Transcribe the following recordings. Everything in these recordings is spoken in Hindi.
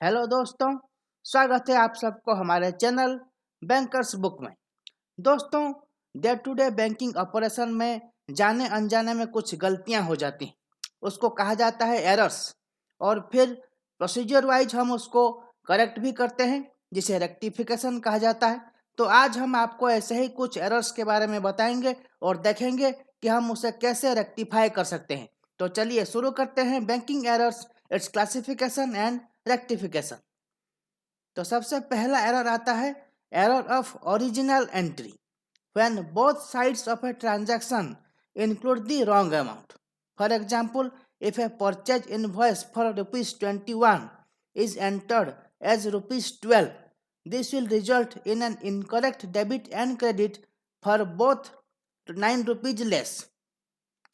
हेलो दोस्तों, स्वागत है आप सबको हमारे चैनल बैंकर्स बुक में। दोस्तों, day to day banking operation में जाने अनजाने में कुछ गलतियां हो जाती हैं, उसको कहा जाता है एरर्स। और फिर प्रोसीजर वाइज हम उसको करेक्ट भी करते हैं, जिसे रेक्टिफिकेशन कहा जाता है। तो आज हम आपको ऐसे ही कुछ एरर्स के बारे में बताएंगे और देखेंगे कि हम उसे कैसे रेक्टिफाई कर सकते हैं। तो चलिए शुरू करते हैं banking errors, it's classification and rectification. तो सबसे पहला एरर आता है error of original entry when both sides of a transaction include the wrong amount. For example, if A purchase invoice for rupees 21 is entered as rupees 12, this will result in an incorrect debit and credit for both 9 rupees less.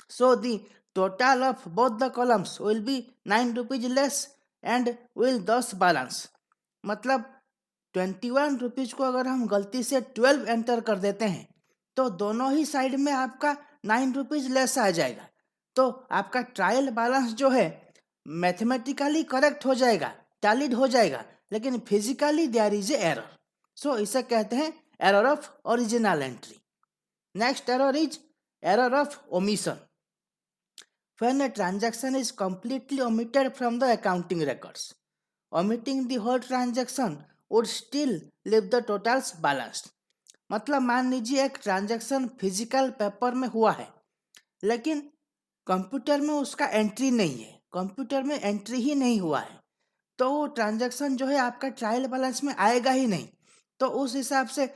So the total of both the columns will be 9 rupees less and will thus balance. मतलब 21 रुपीज को अगर हम गलती से 12 एंटर कर देते हैं तो दोनों ही साइड में आपका 9 रुपीज लेस आ जाएगा। तो आपका ट्रायल बैलेंस जो है मैथमेटिकली करेक्ट हो जाएगा, टैलिड हो जाएगा, लेकिन physically there is a error. So इसे कहते हैं error of original entry. Next error is error of omission when a transaction is completely omitted from the accounting records. Omitting the whole transaction would still leave the totals balanced. मतलब मान लीजिए एक ट्रांजैक्शन फिजिकल पेपर में हुआ है, लेकिन कंप्यूटर में उसका एंट्री नहीं है, कंप्यूटर में एंट्री ही नहीं हुआ है, तो वो ट्रांजैक्शन जो है आपका ट्रायल बैलेंस में आएगा ही नहीं। तो उस हिसाब से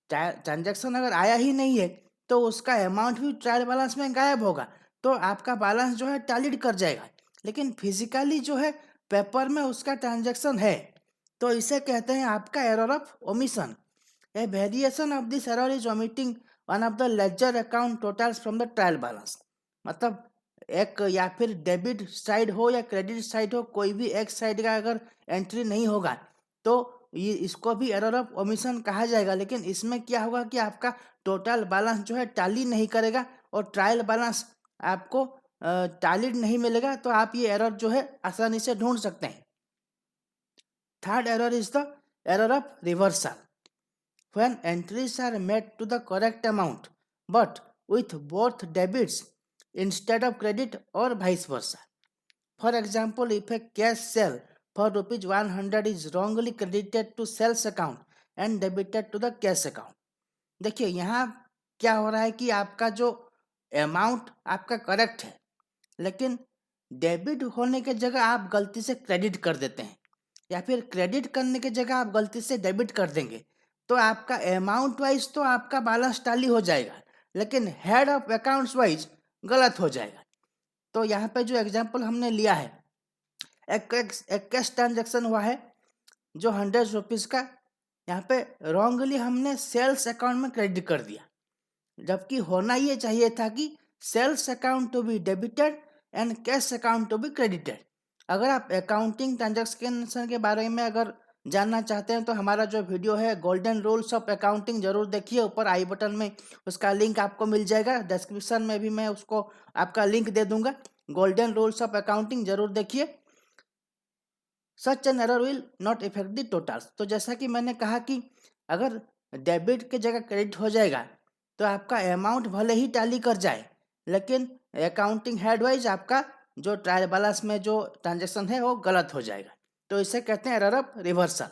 ट्रांजैक्शन अगर आया ही नहीं है तो उसका अमाउंट भी ट्रायल बैलेंस में गायब होगा, तो आपका बैलेंस जो है टैलिड कर जाएगा। लेकिन फिजिकली जो है पेपर में उसका ट्रांजैक्शन है, तो इसे कहते हैं आपका error of omission. A variation of this error is omitting one of the ledger account totals from the trial balance. मतलब एक या फिर डेबिट साइड हो या क्रेडिट साइड हो, कोई भी एक साइड का अगर एंट्री नहीं होगा तो ये इसको भी एरर ऑफ ओमिशन कहा जाएगा। लेकिन इसमें क्या होगा कि आपका टोटल बैलेंस जो है टैली नहीं करेगा और ट्रायल बैलेंस आपको टैलिड नहीं मिलेगा, तो आप ये एरर जो है आसानी से ढूंढ सकते हैं। Third error is the error of reversal when entries are made to the correct amount but with both debits instead of credit or vice versa. For example, if a cash sale for rupees 100 is wrongly credited to sales account and debited to the cash account. देखिए यहाँ क्या हो रहा है कि आपका जो अमाउंट आपका करेक्ट है, लेकिन डेबिट होने के जगह आप गलती से क्रेडिट कर देते हैं, या फिर क्रेडिट करने की जगह आप गलती से डेबिट कर देंगे, तो आपका अमाउंट वाइज तो आपका बैलेंस टैली हो जाएगा, लेकिन हेड ऑफ अकाउंट्स वाइज गलत हो जाएगा। तो यहाँ पे जो एग्जांपल हमने लिया है, एक कैश ट्रांजेक्शन हुआ है जो 100 रुपीज़ का, यहाँ पे रॉन्गली हमने सेल्स अकाउंट में क्रेडिट कर दिया, जबकि होना ये चाहिए था कि sales account to be debited and cash account to be credited. अगर आप अकाउंटिंग ट्रांजैक्शन के बारे में अगर जानना चाहते हैं तो हमारा जो वीडियो है गोल्डन रूल्स ऑफ अकाउंटिंग जरूर देखिए, ऊपर आई बटन में उसका लिंक आपको मिल जाएगा, डिस्क्रिप्शन में भी मैं उसको आपका लिंक दे दूंगा। गोल्डन रूल्स ऑफ अकाउंटिंग जरूर देखिए। Such an error will not effect the totals. तो जैसा कि मैंने कहा कि अगर डेबिट की जगह क्रेडिट हो जाएगा तो आपका अमाउंट भले ही टैली कर जाए, लेकिन अकाउंटिंग हेड वाइज आपका जो ट्रायल बैलेंस में जो ट्रांजेक्शन है वो गलत हो जाएगा। तो इसे कहते हैं error of reversal.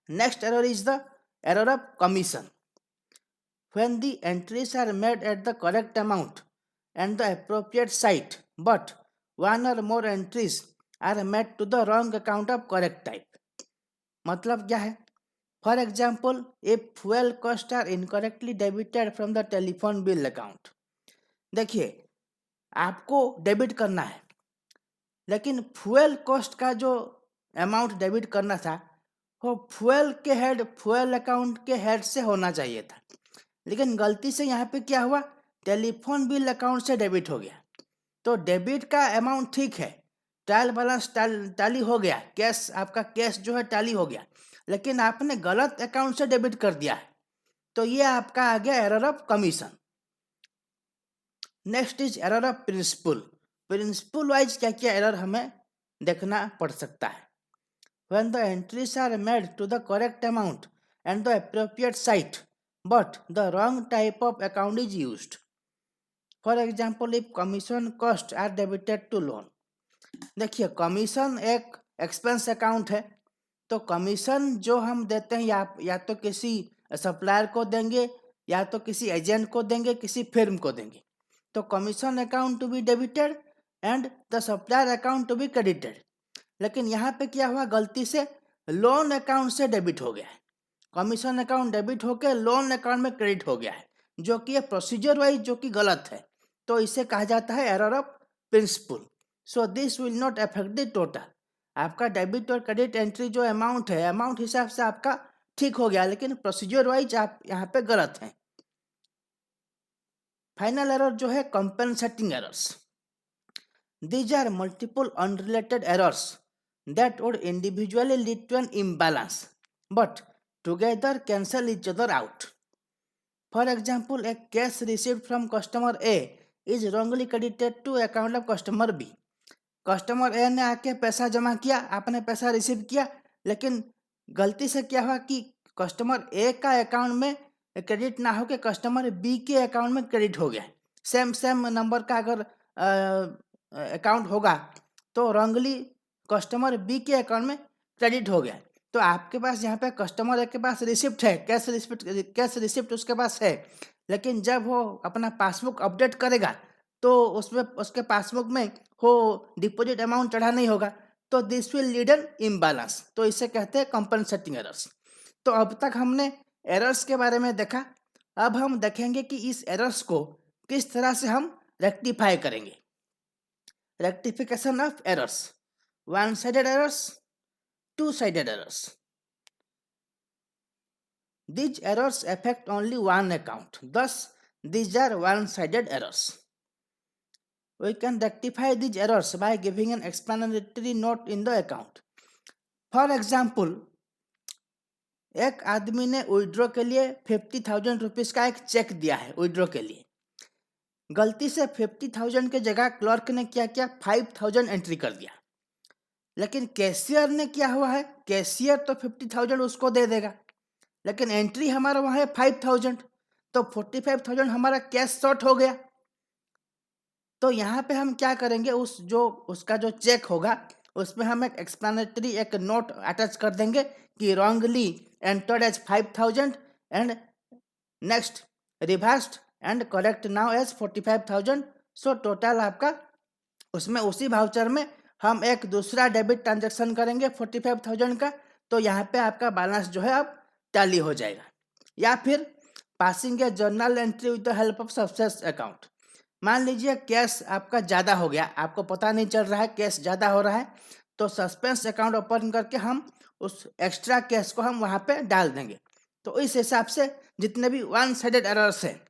Next error is the error of commission when the entries are made at the correct amount and the appropriate site, but one or more entries are made to the wrong account of correct type. मतलब क्या है? For example, if fuel costs are incorrectly debited from the telephone bill account. देखिए, आपको डेबिट करना है, लेकिन फ्यूल कॉस्ट का जो अमाउंट डेबिट करना था वो फ्यूल अकाउंट के हेड से होना चाहिए था, लेकिन गलती से यहाँ पे क्या हुआ, टेलीफोन बिल अकाउंट से डेबिट हो गया। तो डेबिट का अमाउंट ठीक है, ट्रायल बैलेंस टैली हो गया, कैश आपका कैश जो है टैली हो गया, लेकिन आपने गलत अकाउंट से डेबिट कर दिया है, तो ये आपका आ गया error of commission. Next is error of principle. Principle wise क्या क्या एरर हमें देखना पड़ सकता है। when the entries are made to the correct amount and the appropriate site, but the wrong type of account is used. For example, if commission costs are debited to loan. देखिए, कमीशन एक एक्सपेंस अकाउंट है, तो कमीशन जो हम देते हैं या तो किसी सप्लायर को देंगे, या तो किसी एजेंट को देंगे, किसी फिर्म को देंगे. तो commission account to be debited and the supplier account to be credited. लेकिन यहाँ पे क्या हुआ, गलती से लोन अकाउंट से डेबिट हो गया है. कमीशन अकाउंट डेबिट होकर लोन अकाउंट में क्रेडिट हो गया है, जो कि प्रोसीजर वाइज जो कि गलत है. तो इसे कहा जाता है error of principle. So this will not affect the total. आपका डेबिट और क्रेडिट एंट्री जो अमाउंट है, अमाउंट हिसाब से आपका ठीक हो गया, लेकिन प्रोसीजर वाइज आप यहाँ पे गलत हैं. फाइनल एरर जो है compensating errors. These are multiple unrelated errors that would individually lead to an imbalance, but together cancel each other out. For example, a cash received from customer A is wrongly credited to account of customer B. Customer A ने आके पैसा जमा किया, आपने पैसा रिसीव किया, लेकिन गलती से क्या हुआ कि कस्टमर ए का अकाउंट में क्रेडिट ना होकर कस्टमर बी के अकाउंट में क्रेडिट हो गया. सेम नंबर का अगर अकाउंट होगा तो रॉन्गली कस्टमर बी के अकाउंट में क्रेडिट हो गया. तो आपके पास यहाँ पे कस्टमर ए के पास रिसिप्ट है, कैश रिसिप्ट उसके पास है, लेकिन जब वो अपना पासबुक अपडेट करेगा तो उसमें उसके पासबुक में हो डिपॉजिट अमाउंट चढ़ा नहीं होगा, तो this will lead an imbalance. तो इसे कहते हैं कंपनसेटिंग एरर्स. तो अब तक हमने एरर्स के बारे में देखा. अब हम देखेंगे कि इस एरर्स को किस तरह से हम रेक्टिफाई करेंगे. Rectification of errors. One sided errors, two sided errors. These errors affect only one account. Thus, these are one-sided errors. We can rectify these errors by giving an explanatory note in the account. For example, एक आदमी ने विड्रॉ के लिए 50,000 रुपीज का एक चेक दिया है विड्रॉ के लिए. गलती से 50,000 के जगह क्लर्क ने क्या किया, 5,000 एंट्री कर दिया. लेकिन कैशियर ने क्या हुआ है, कैशियर तो 50,000 उसको दे देगा, लेकिन एंट्री हमारा वहाँ है 5,000, तो 45,000 हमारा कैश शॉर्ट हो गया. तो यहाँ पे हम क्या करेंगे, उसका जो चेक होगा उसमें हम एक एक्सप्लेनेटरी एक नोट अटैच कर देंगे कि wrongly entered as 5,000 and next reversed and correct now as 45,000. So total आपका उसमें उसी वाउचर में हम एक दूसरा डेबिट ट्रांजेक्शन करेंगे 45,000 का, तो यहाँ पे आपका बैलेंस जो है अब टैली हो जाएगा. या फिर passing A journal entry with the help of suspense account. मान लीजिए कैश आपका ज़्यादा हो गया, आपको पता नहीं चल रहा है कैश ज़्यादा हो रहा है, तो सस्पेंस अकाउंट ओपन करके हम उस एक्स्ट्रा कैश को हम वहाँ पे डाल देंगे. तो इस हिसाब से जितने भी वन साइडेड एरर्स है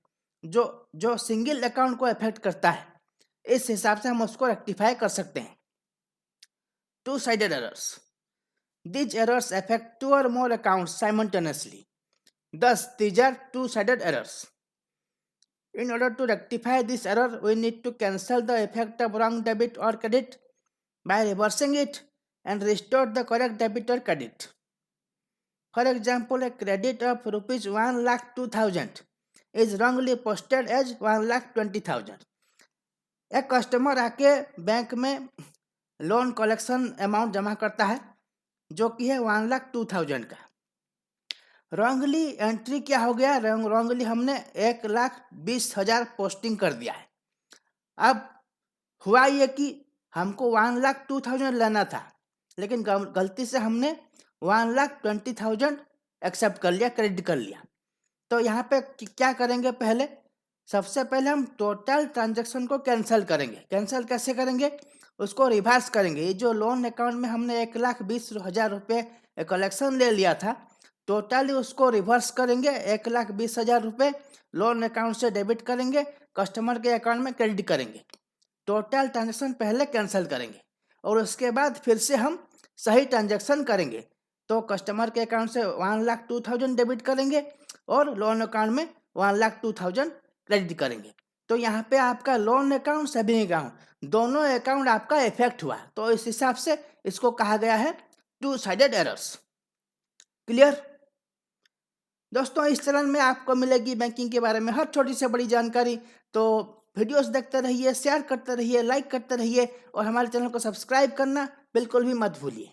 जो सिंगल अकाउंट को इफेक्ट करता है, इस हिसाब से हम उसको रेक्टिफाई कर सकते हैं. Two sided errors. These errors affect two or more accounts simultaneously. Thus, these are two-sided errors. In order to rectify this error, we need to cancel the effect of wrong debit or credit by reversing it and restore the correct debit or credit. For example, a credit of rupees 1,02,000 is wrongly posted as 1,20,000. एक कस्टमर आके बैंक में लोन कलेक्शन अमाउंट जमा करता है जो कि है 1,02,000 का. रॉन्गली एंट्री क्या हो गया, रॉन्गली हमने 1,20,000 पोस्टिंग कर दिया है. अब हुआ ये कि हमको 1,02,000 लेना था, लेकिन गलती से हमने 1,20,000 एक्सेप्ट कर लिया, क्रेडिट कर लिया. तो यहाँ पे क्या करेंगे, सबसे पहले हम टोटल ट्रांजैक्शन को कैंसिल करेंगे. कैंसिल कैसे करेंगे, उसको रिवर्स करेंगे. ये जो लोन अकाउंट में हमने 1,20,000 रुपये कलेक्शन ले लिया था, टोटली उसको रिवर्स करेंगे. 1,20,000 रुपये लोन अकाउंट से डेबिट करेंगे, कस्टमर के अकाउंट में क्रेडिट करेंगे. टोटल ट्रांजैक्शन पहले कैंसिल करेंगे और उसके बाद फिर से हम सही ट्रांजैक्शन करेंगे. तो कस्टमर के अकाउंट से 1,02,000 डेबिट करेंगे और लोन अकाउंट में 1,02,000 क्रेडिट करेंगे. तो यहाँ पे आपका लोन अकाउंट सेविंग अकाउंट दोनों अकाउंट आपका इफेक्ट हुआ. तो इस हिसाब से इसको कहा गया है टू साइडेड एरर्स। क्लियर दोस्तों, इस चैनल में आपको मिलेगी बैंकिंग के बारे में हर छोटी से बड़ी जानकारी। तो वीडियोस देखते रहिए, शेयर करते रहिए, लाइक करते रहिए और हमारे चैनल को सब्सक्राइब करना बिल्कुल भी मत भूलिए।